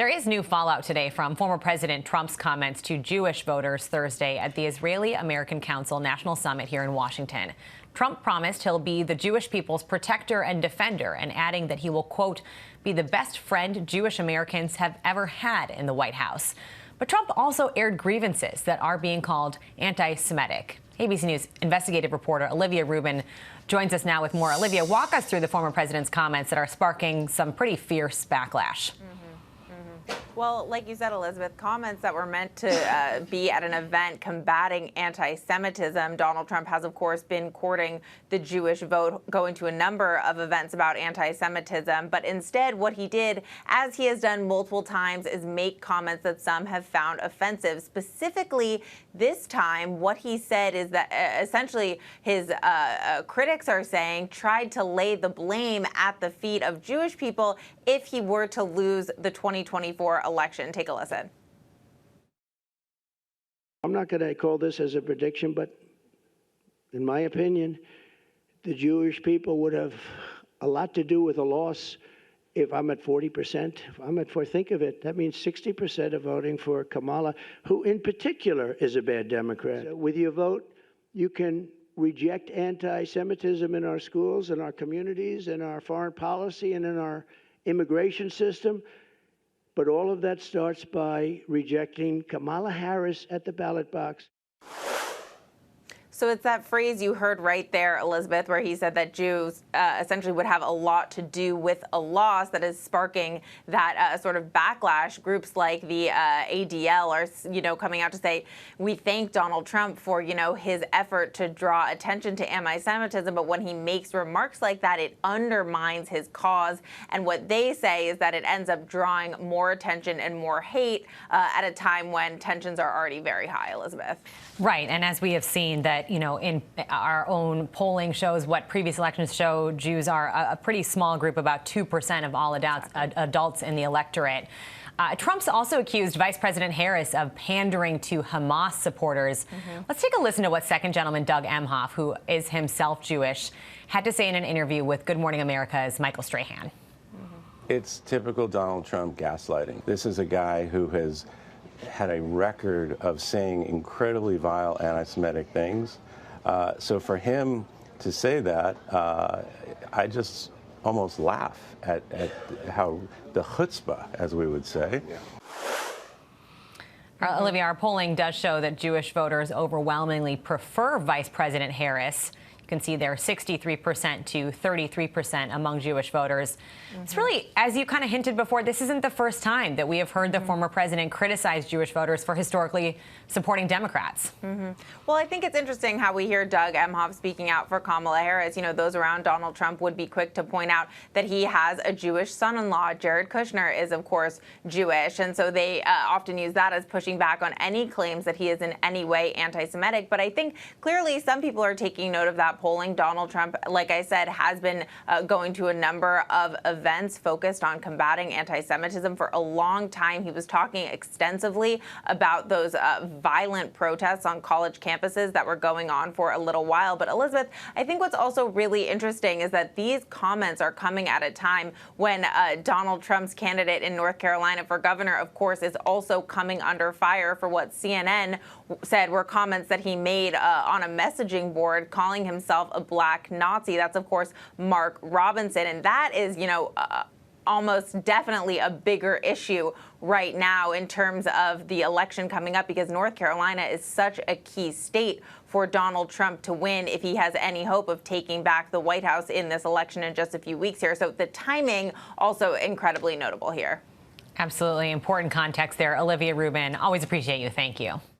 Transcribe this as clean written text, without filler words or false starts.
There is new fallout today from former President Trump's comments to Jewish voters Thursday at the Israeli-American Council National Summit here in Washington. Trump promised he'll be the Jewish people's protector and defender, and adding that he will, quote, be the best friend Jewish Americans have ever had in the White House. But Trump also aired grievances that are being called anti-Semitic. ABC News investigative reporter Olivia Rubin joins us now with more. Olivia, walk us through the former president's comments that are sparking some pretty fierce backlash. Well, like you said, Elizabeth, comments that were meant to be at an event combating anti-Semitism. Donald Trump has, of course, been courting the Jewish vote, going to a number of events about anti-Semitism. But instead, what he did, as he has done multiple times, is make comments that some have found offensive. Specifically, this time, what he said is that essentially his critics are saying tried to lay the blame at the feet of Jewish people if he were to lose the 2024 election. Take a listen. I'm not going to call this as a prediction, but in my opinion, the Jewish people would have a lot to do with a loss if I'm at 40%. If I'm at 4, think of it, that means 60% are voting for Kamala, who in particular is a bad Democrat. So with your vote, you can reject anti-Semitism in our schools, in our communities, in our foreign policy, and in our immigration system. But all of that starts by rejecting Kamala Harris at the ballot box. So it's that phrase you heard right there, Elizabeth, where he said that Jews essentially would have a lot to do with a loss that is sparking that sort of backlash. Groups like the ADL are, coming out to say, we thank Donald Trump for, his effort to draw attention to anti-Semitism. But when he makes remarks like that, it undermines his cause. And what they say is that it ends up drawing more attention and more hate at a time when tensions are already very high, Elizabeth. Right. And as we have seen that, in our own polling shows what previous elections show, Jews are a pretty small group, about 2% of all adults in the electorate. Trump's also accused Vice President Harris of pandering to Hamas supporters. Let's take a listen to what Second Gentleman Doug Emhoff, who is himself Jewish, had to say in an interview with Good Morning America's Michael Strahan. It's typical Donald Trump gaslighting. This is a guy who has had a record of saying incredibly vile anti-Semitic things. So for him to say that, I just almost laugh at how the chutzpah, as we would say. Olivia, our polling does show that Jewish voters overwhelmingly prefer Vice President Harris. You can see there 63% to 33% among Jewish voters. It's really, as you kind of hinted before, this isn't the first time that we have heard the former president criticize Jewish voters for historically supporting Democrats. Well, I think it's interesting how we hear Doug Emhoff speaking out for Kamala Harris. Those around Donald Trump would be quick to point out that he has a Jewish son-in-law. Jared Kushner is, of course, Jewish. And so they often use that as pushing back on any claims that he is in any way anti-Semitic. But I think clearly some people are taking note of that polling. Donald Trump, like I said, has been going to a number of events focused on combating anti-Semitism for a long time. He was talking extensively about those violent protests on college campuses that were going on for a little while. But Elizabeth, I think what's also really interesting is that these comments are coming at a time when Donald Trump's candidate in North Carolina for governor, of course, is also coming under fire for what CNN said were comments that he made on a messaging board calling himself a black Nazi. That's, of course, Mark Robinson. And that is, almost definitely a bigger issue right now in terms of the election coming up, because North Carolina is such a key state for Donald Trump to win if he has any hope of taking back the White House in this election in just a few weeks here. So the timing also incredibly notable here. Absolutely important context there. Olivia Rubin, always appreciate you. Thank you.